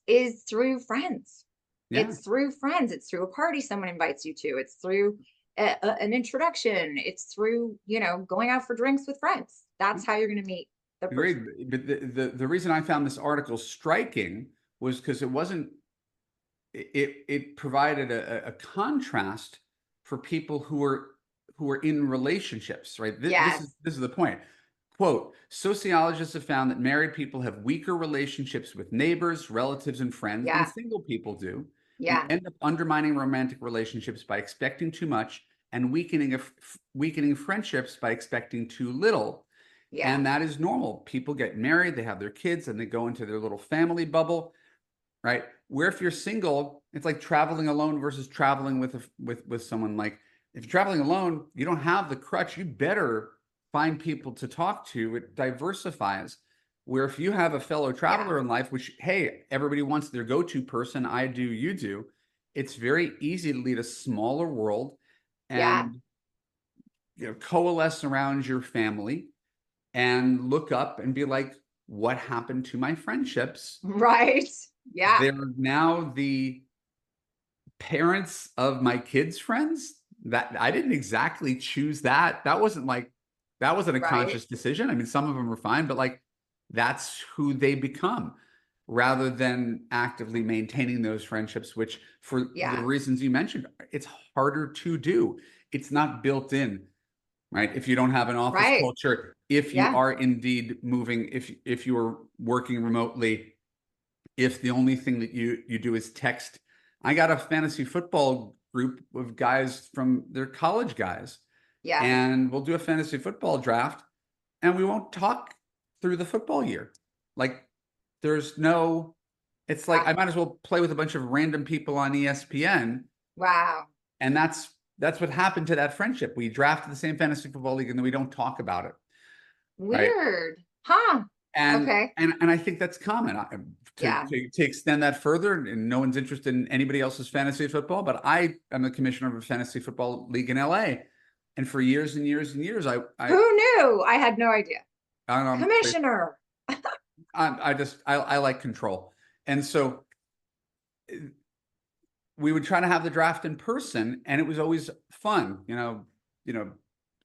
through friends.
Yeah.
It's through friends. It's through a party someone invites you to. It's through an introduction. It's through, going out for drinks with friends. That's how you're going to meet the person.
Agreed. But the reason I found this article striking was because it provided a contrast for people who are in relationships, right?
Yes.
This is the point. Quote, sociologists have found that married people have weaker relationships with neighbors, relatives, and friends than
Yeah.
single people do. We
Yeah.
end up undermining romantic relationships by expecting too much and weakening friendships by expecting too little.
Yeah.
And that is normal. People get married, they have their kids, and they go into their little family bubble, right? Where if you're single, it's like traveling alone versus traveling with someone. Like if you're traveling alone, you don't have the crutch. You better find people to talk to. It diversifies. Where if you have a fellow traveler in life, which, hey, everybody wants their go-to person, I do, you do, it's very easy to lead a smaller world
Yeah.
and coalesce around your family and look up and be like, what happened to my friendships?
Right. Yeah.
They're now the parents of my kids' friends. That I didn't exactly choose that. That wasn't a
Right.
conscious decision. I mean, some of them were fine, but like that's who they become rather than actively maintaining those friendships, which for the
Yeah.
reasons you mentioned, it's harder to do. It's not built in, right? If you don't have an office
Right.
culture, if you
Yeah.
are indeed moving, if you are working remotely, if the only thing that you do is text. I got a fantasy football group of guys from their college guys,
Yeah.
and we'll do a fantasy football draft, and we won't talk through the football year. Like there's no, it's like I might as well play with a bunch of random people on ESPN,
Wow.
and that's what happened to that friendship. We drafted the same fantasy football league, and then we don't talk about it, right?
Weird. Huh.
And
Okay.
and I think that's common.
Yeah.
To extend that further, and no one's interested in anybody else's fantasy football, but I am the commissioner of a fantasy football league in LA, and for years and years and years,
Who knew? I had no idea.
I don't know,
Commissioner.
I like control, and so we would try to have the draft in person, and it was always fun.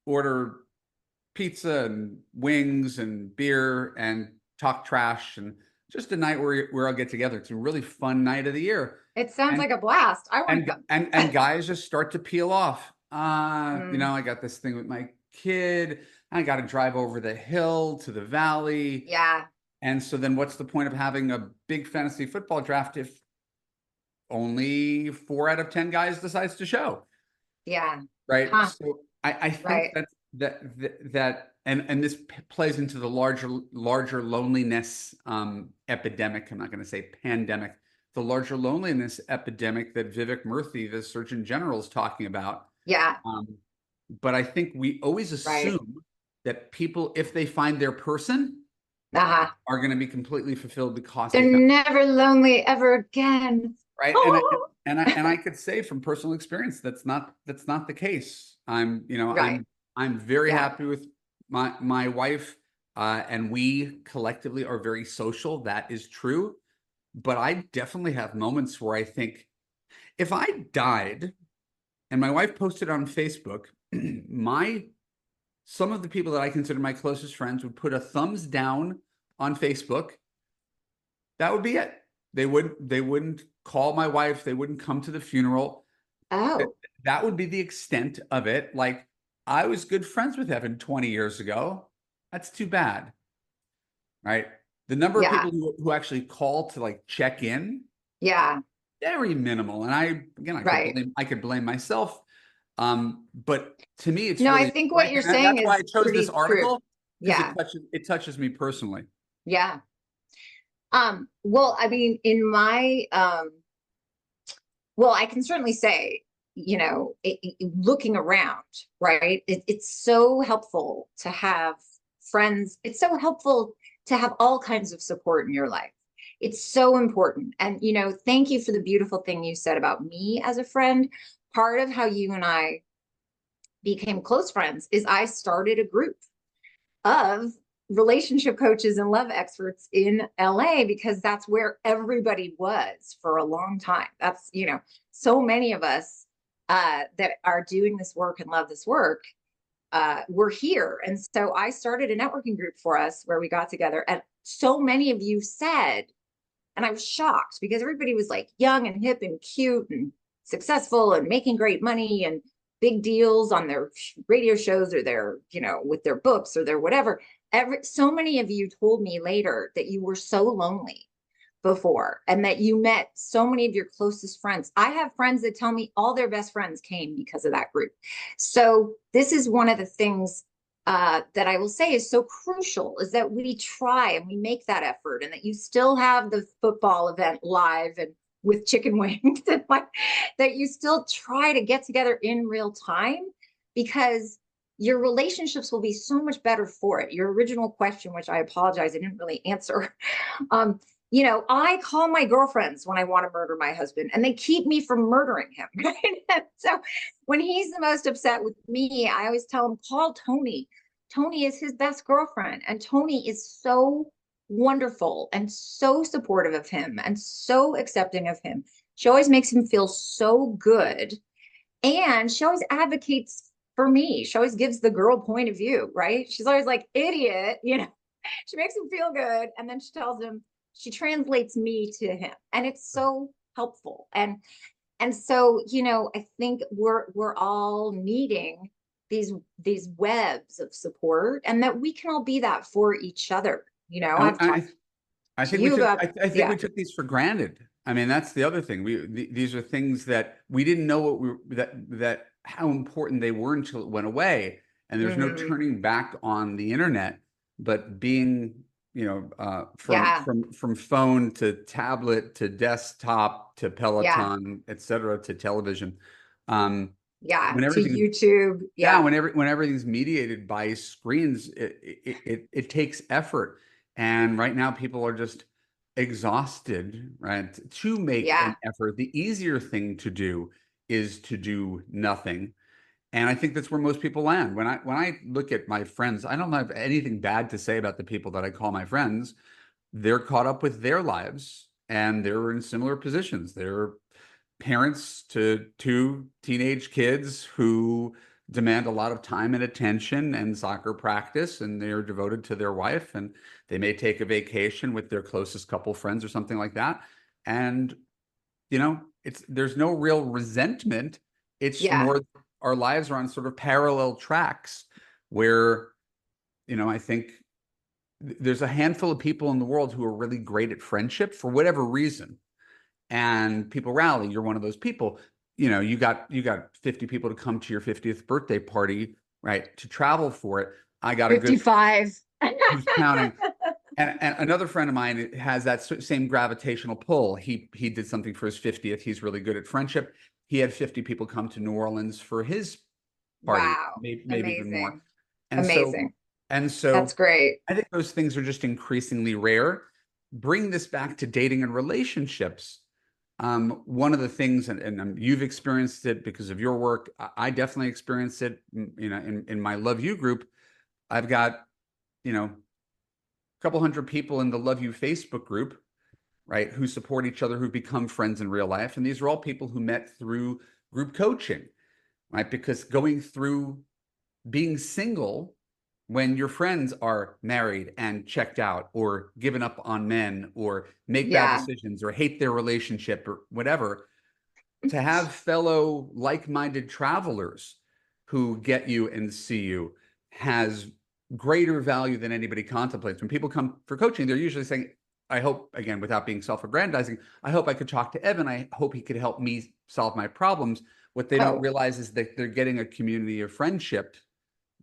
Order pizza and wings and beer and talk trash and just a night where I'll get together. It's a really fun night of the year.
It sounds
And
like a blast. I want to come.
and guys just start to peel off.
Mm,
I got this thing with my kid. I got to drive over the hill to the valley.
yeah.
And so then what's the point of having a big fantasy football draft if only 4 out of 10 guys decides to show?
Yeah.
Right.
Huh.
So I think
Right.
that and this plays into the larger loneliness epidemic. I'm not going to say pandemic, the larger loneliness epidemic that Vivek Murthy, the Surgeon General, is talking about.
Yeah.
But I think we always
Right.
assume that people, if they find their person,
Uh-huh.
are going to be completely fulfilled because
They're
they found,
never lonely ever again.
right.
Oh.
And I could say from personal experience that's not the case.
Right.
I'm very
Yeah.
happy with my wife, and we collectively are very social. That is true, but I definitely have moments where I think if I died and my wife posted on Facebook, some of the people that I consider my closest friends would put a thumbs down on Facebook. That would be it. They wouldn't call my wife. They wouldn't come to the funeral.
Oh.
That would be the extent of it. Like I was good friends with Evan 20 years ago. That's too bad. Right. The number of
Yeah.
people who actually call to like check in,
Yeah.
very minimal. And
Right.
I could blame myself. But to me, it's
No, I
really
think what you're
striking. And
saying
that's why I
is
chose this
pretty true.
article, because
Yeah.
it touches me personally.
Yeah. Well, I mean, in my well, I can certainly say, looking around, right? It's so helpful to have friends. It's so helpful to have all kinds of support in your life. It's so important. And, thank you for the beautiful thing you said about me as a friend. Part of how you and I became close friends is I started a group of relationship coaches and love experts in LA because that's where everybody was for a long time. That's, so many of us that are doing this work and love this work, we're here. And so I started a networking group for us where we got together. And so many of you said, and I was shocked because everybody was like young and hip and cute and successful and making great money and big deals on their radio shows or their, with their books or their whatever. So many of you told me later that you were so lonely before and that you met so many of your closest friends. I have friends that tell me all their best friends came because of that group. So this is one of the things that I will say is so crucial is that we try and we make that effort and that you still have the football event live and with chicken wings and like that you still try to get together in real time because your relationships will be so much better for it. Your original question, which I apologize, I didn't really answer. I call my girlfriends when I want to murder my husband and they keep me from murdering him. Right? So when he's the most upset with me, I always tell him, call Tony. Tony is his best girlfriend. And Tony is so wonderful and so supportive of him and so accepting of him. She always makes him feel so good. And she always advocates for me. She always gives the girl point of view, right? She's always like, idiot, she makes him feel good. And then she tells him, she translates me to him. And it's so helpful. And so, I think we're all needing these webs of support and that we can all be that for each other. I've
I,
talked to you about,
I think
yeah.
we took these for granted. I mean, that's the other thing. These are things that we didn't know that how important they were until it went away. And there's no
Mm-hmm.
turning back on the internet, but being,
Yeah.
from phone to tablet to desktop to
Yeah.
Peloton, et cetera, to television. Um,
Yeah.
when
To
everything
YouTube.
Yeah,
Yeah.
when everything's mediated by screens, it takes effort. And right now people are just exhausted, right? To make an
Yeah.
effort, the easier thing to do is to do nothing. And I think that's where most people land. When I look at my friends, I don't have anything bad to say about the people that I call my friends. They're caught up with their lives and they're in similar positions. They're parents to two teenage kids who demand a lot of time and attention and soccer practice, and they're devoted to their wife, and they may take a vacation with their closest couple friends or something like that. And there's no real resentment. It's
Yeah.
more our lives are on sort of parallel tracks where, I think there's a handful of people in the world who are really great at friendship for whatever reason, and people rally. You're one of those people. You got 50 people to come to your 50th birthday party, right? To travel for it. I got a good
55.
who's counting. And another friend of mine has that same gravitational pull. He did something for his 50th. He's really good at friendship. He had 50 people come to New Orleans for his party,
Wow.
maybe even more.
Amazing.
And so
Amazing.
and
That's
so
great.
I think those things are just increasingly rare. Bring this back to dating and relationships. One of the things, and you've experienced it because of your work. I definitely experienced it. In my Love You group, I've got a couple hundred people in the Love You Facebook group, right, who support each other, who become friends in real life, and these are all people who met through group coaching, right? Because going through being single when your friends are married and checked out or given up on men or make bad
Yeah.
decisions or hate their relationship or whatever, to have fellow like-minded travelers who get you and see you has greater value than anybody contemplates. When people come for coaching, they're usually saying, I hope, again, without being self-aggrandizing, I hope I could talk to Evan. I hope he could help me solve my problems. What they don't
Oh,
realize is that they're getting a community of friendship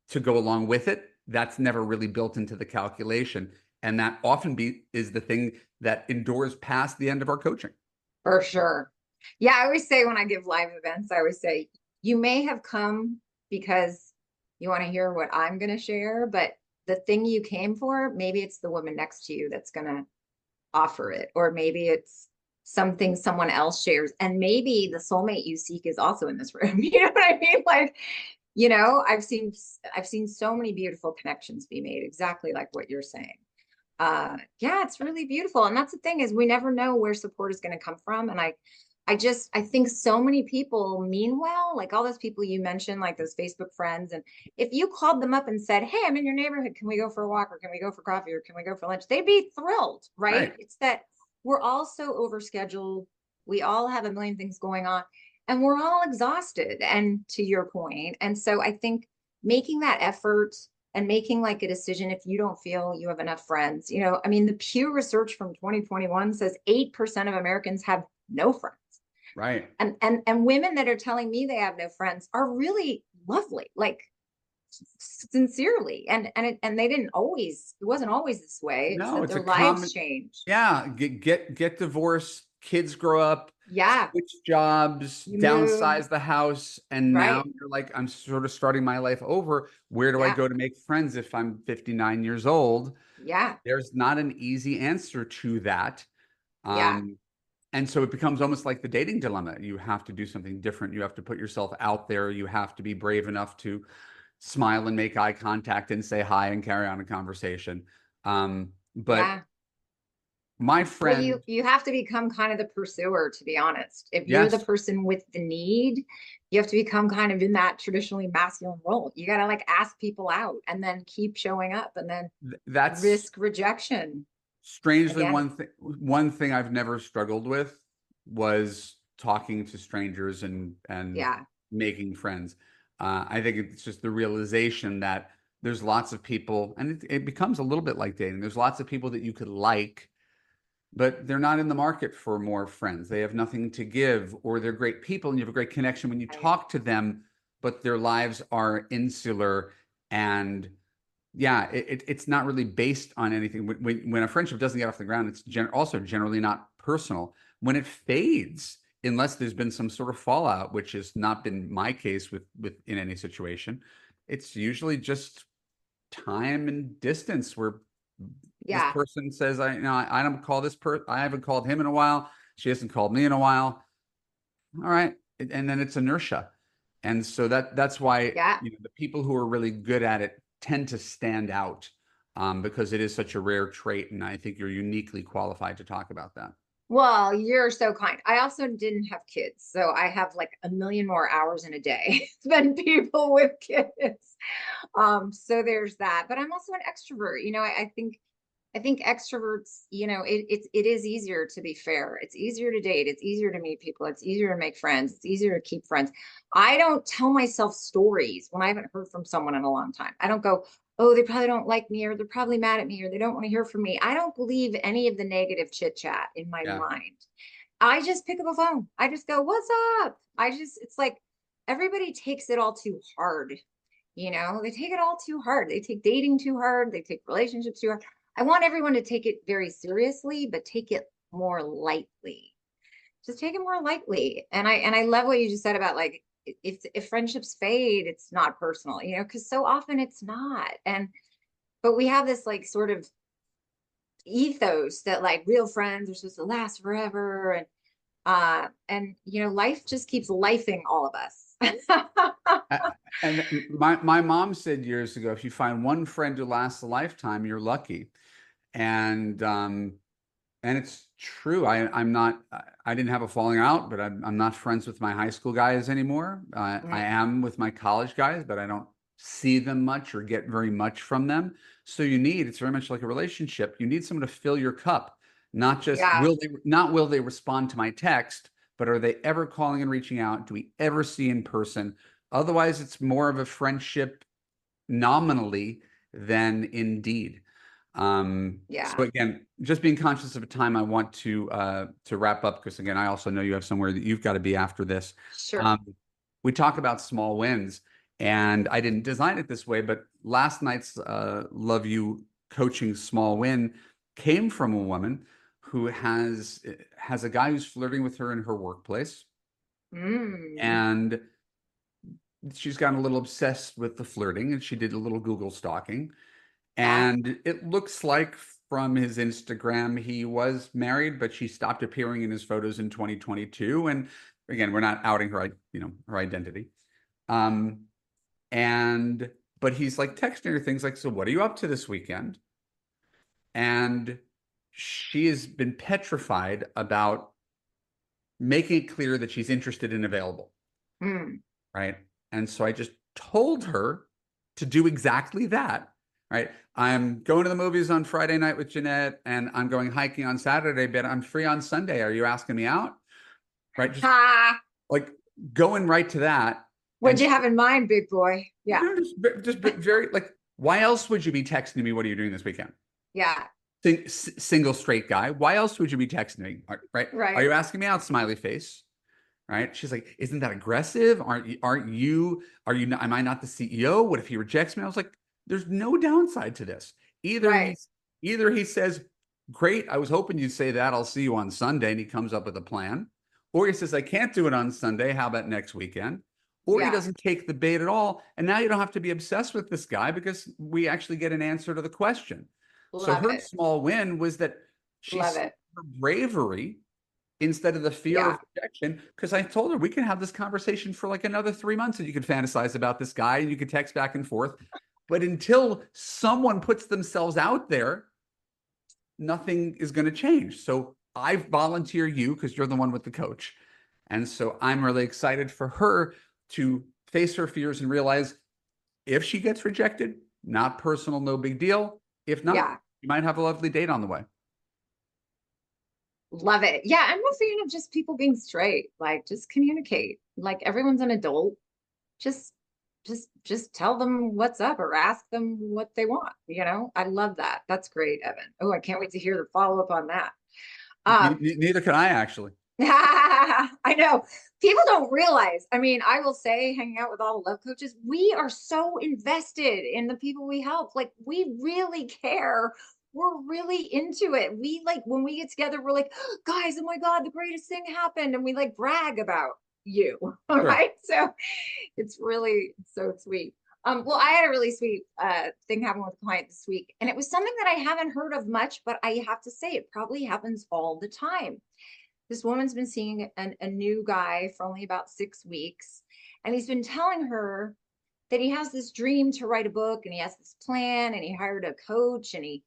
to go along with it. That's never really built into the calculation. And that often is the thing that endures past the end of our coaching.
for sure. Yeah, I always say when I give live events, I always say, you may have come because you want to hear what I'm going to share, but the thing you came for, maybe it's the woman next to you that's going to offer it, or maybe it's something someone else shares, and maybe the soulmate you seek is also in this room. You know what I mean? Like, I've seen so many beautiful connections be made, exactly like what you're saying. Yeah, it's really beautiful. And that's the thing, is we never know where support is going to come from. And I think so many people mean well, like all those people you mentioned, like those Facebook friends. And if you called them up and said, hey, I'm in your neighborhood, can we go for a walk, or can we go for coffee, or can we go for lunch? They'd be thrilled, right?
Right.
It's that we're all so overscheduled. We all have a million things going on, and we're all exhausted. And to your point, and so I think making that effort and making like a decision, if you don't feel you have enough friends, I mean, the Pew Research from 2021 says 8% of Americans have no friends.
Right.
And women that are telling me they have no friends are really lovely, like sincerely. And it wasn't always this way. It's
No,
that
it's a
their lives
common,
changed.
yeah, get divorced, kids grow up,
Yeah,
switch jobs,
you move,
downsize the house, and now
right?
you're like, I'm sort of starting my life over. Where do I
Yeah,
go to make friends if I'm 59 years old?
yeah,
There's not an easy answer to that.
yeah.
Um, and so it becomes almost like the dating dilemma. You have to do something different. You have to put yourself out there. You have to be brave enough to smile and make eye contact and say hi and carry on a conversation. But
Yeah.
my
Well,
friend,
you have to become kind of the pursuer, to be honest. If you're the
yes,
person with the need, you have to become kind of in that traditionally masculine role. You got to like ask people out and then keep showing up and then
that's
risk rejection
strangely
again.
one thing I've never struggled with was talking to strangers and
Yeah.
making friends. I think it's just the realization that there's lots of people, and it becomes a little bit like dating. There's lots of people that you could like, but they're not in the market for more friends. They have nothing to give, or they're great people and you have a great connection when you
Right.
talk to them, but their lives are insular. And yeah, it's not really based on anything. When a friendship doesn't get off the ground, it's also generally not personal. When it fades, unless there's been some sort of fallout, which has not been my case with in any situation, it's usually just time and distance where this
Yeah.
person says, I don't call this I haven't called him in a while. She hasn't called me in a while. All right. And then it's inertia. And so that's why,
Yeah.
the people who are really good at it tend to stand out, because it is such a rare trait. And I think you're uniquely qualified to talk about that.
Well, you're so kind. I also didn't have kids, so I have like a million more hours in a day than people with kids. So there's that. But I'm also an extrovert. I think extroverts, it is easier, to be fair. It's easier to date. It's easier to meet people. It's easier to make friends. It's easier to keep friends. I don't tell myself stories when I haven't heard from someone in a long time. I don't go, oh, they probably don't like me, or they're probably mad at me, or they don't want to hear from me. I don't believe any of the negative chit chat in my
Yeah.
mind. I just pick up a phone. I just go, what's up? It's like everybody takes it all too hard. They take it all too hard. They take dating too hard. They take relationships too hard. I want everyone to take it very seriously, but take it more lightly. Just take it more lightly. And I love what you just said about like, if friendships fade, it's not personal, because so often it's not. But we have this like sort of ethos that like real friends are supposed to last forever, and life just keeps lifing all of us.
And my mom said years ago, if you find one friend who lasts a lifetime, you're lucky. And and it's true. I'm not. I didn't have a falling out, but I'm not friends with my high school guys anymore. I
Mm,
am with my college guys, but I don't see them much or get very much from them. So it's very much like a relationship. You need someone to fill your cup. Not just
yeah.
will they respond to my text, but are they ever calling and reaching out? Do we ever see in person? Otherwise, it's more of a friendship nominally then Indeed. So
Yeah,
again, just being conscious of time, I want to wrap up because again, I also know you have somewhere that you've got to be after this.
sure.
Um, we talk about small wins, and I didn't design it this way, but last night's Love You coaching small win came from a woman who has a guy who's flirting with her in her workplace,
Mm.
and she's gotten a little obsessed with the flirting, and she did a little Google stalking.
Yeah.
And it looks like from his Instagram, he was married, but she stopped appearing in his photos in 2022. And again, we're not outing her, her identity. Um, but he's like texting her things like, "So what are you up to this weekend?" And she has been petrified about making it clear that she's interested and available,
Mm.
right? And so I just told her to do exactly that, right? I'm going to the movies on Friday night with Jeanette, and I'm going hiking on Saturday, but I'm free on Sunday. Are you asking me out? Right? Just
Ha!
like going right to that. And
What'd you have in mind, big boy? Yeah.
just very like, why else would you be texting me? What are you doing this weekend?
Yeah.
Single straight guy. Why else would you be texting me? Right? Are
Right.
you asking me out? Smiley face. Right? She's like, isn't that aggressive? Are you not, am I not the CEO? What if he rejects me? I was like, there's no downside to this. Either
Right.
he's either he says, great, I was hoping you'd say that. I'll see you on Sunday, and he comes up with a plan. Or he says, I can't do it on Sunday. How about next weekend? Or he
Yeah.
doesn't take the bait at all. And now you don't have to be obsessed with this guy because we actually get an answer to the question. So
Love
her
it.
small win was that she
Love
saw
it.
her bravery instead of the fear
Yeah.
of rejection. Because I told her we can have this conversation for like another 3 months and you could fantasize about this guy and you could text back and forth. But until someone puts themselves out there, nothing is going to change. So I volunteer you because you're the one with the coach. And so I'm really excited for her to face her fears and realize if she gets rejected, not personal, no big deal. If not,
Yeah.
you might have a lovely date on the way.
Love it. Yeah. I'm a fan of just people being straight. Like, just communicate. Like, everyone's an adult. Just, just tell them what's up or ask them what they want. I love that. That's great, Evan. Oh, I can't wait to hear the follow up on that. Um,
Neither can I actually.
I know people don't realize. I mean, I will say, hanging out with all the love coaches, we are so invested in the people we help. Like, we really care. We're really into it. We like when we get together, we're like, guys, oh my God, the greatest thing happened. And we like brag about you. All
Sure.
right. So it's really so sweet. Well, I had a really sweet thing happen with a client this week, and it was something that I haven't heard of much, but I have to say it probably happens all the time. This woman's been seeing a new guy for only about 6 weeks, and he's been telling her that he has this dream to write a book and he has this plan and he hired a coach and he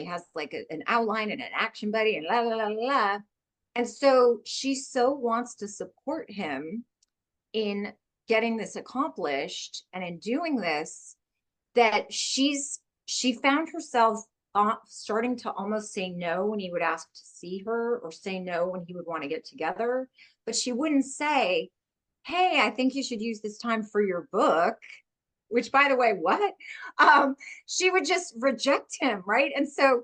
has like an outline and an action buddy and la la la la. And so she so wants to support him in getting this accomplished and in doing this that she found herself starting to almost say no when he would ask to see her or say no when he would want to get together, but she wouldn't say, hey, I think you should use this time for your book, which by the way, what? She would just reject him, right? And so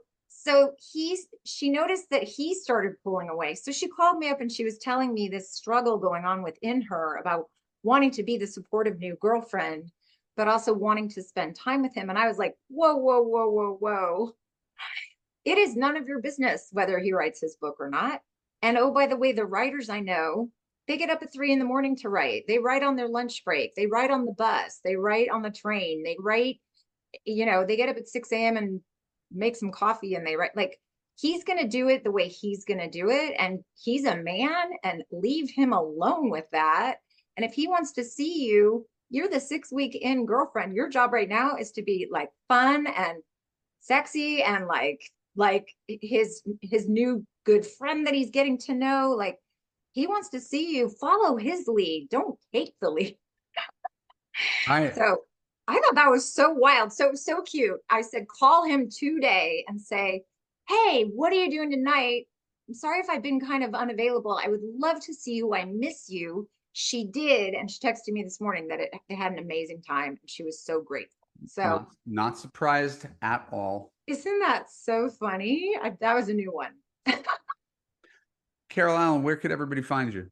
she noticed that he started pulling away. So she called me up and she was telling me this struggle going on within her about wanting to be the supportive new girlfriend, but also wanting to spend time with him. And I was like, whoa, whoa, whoa, whoa, whoa. It is none of your business whether he writes his book or not. And oh, by the way, the writers I know, they get up at 3 a.m. to write. They write on their lunch break. They write on the bus. They write on the train. They write, they get up at 6 a.m. and make some coffee and they write. Like, he's going to do it the way he's going to do it. And he's a man, and leave him alone with that. And if he wants to see you, you're the 6 week in girlfriend. Your job right now is to be like fun and sexy and like his new good friend that he's getting to know. Like, he wants to see you, follow his lead, don't take the lead.
I
So I thought that was so wild, so cute. I said, call him today and say, hey, what are you doing tonight? I'm sorry if I've been kind of unavailable. I would love to see you. I miss you. She did, and she texted me this morning that it had an amazing time. She was so grateful. So
Not surprised at all.
isn't that so funny? That was a new one.
Carol Allen, where could everybody find you?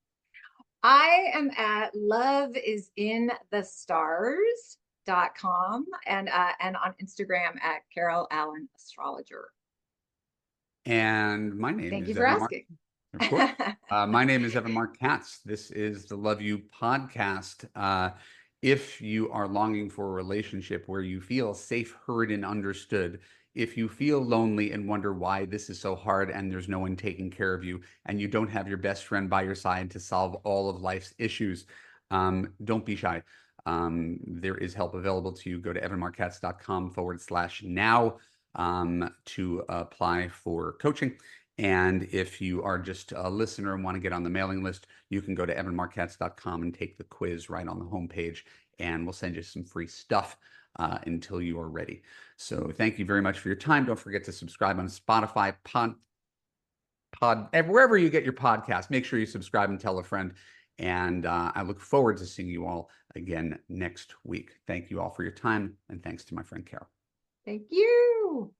I am at loveisinthestars.com and on Instagram at Carol Allen Astrologer.
And my name
Thank you
is
for
Evan Mark.
asking.
Of course. My name is Evan Mark Katz. This is the Love You podcast. If you are longing for a relationship where you feel safe, heard, and understood, if you feel lonely and wonder why this is so hard and there's no one taking care of you, and you don't have your best friend by your side to solve all of life's issues, don't be shy. There is help available to you. Go to evanmarkkatz.com/now to apply for coaching. And if you are just a listener and want to get on the mailing list, you can go to evanmarkkatz.com and take the quiz right on the homepage, and we'll send you some free stuff until you are ready. So thank you very much for your time. Don't forget to subscribe on Spotify, wherever you get your podcast. Make sure you subscribe and tell a friend. And I look forward to seeing you all again next week. Thank you all for your time, and thanks to my friend Carol.
Thank you.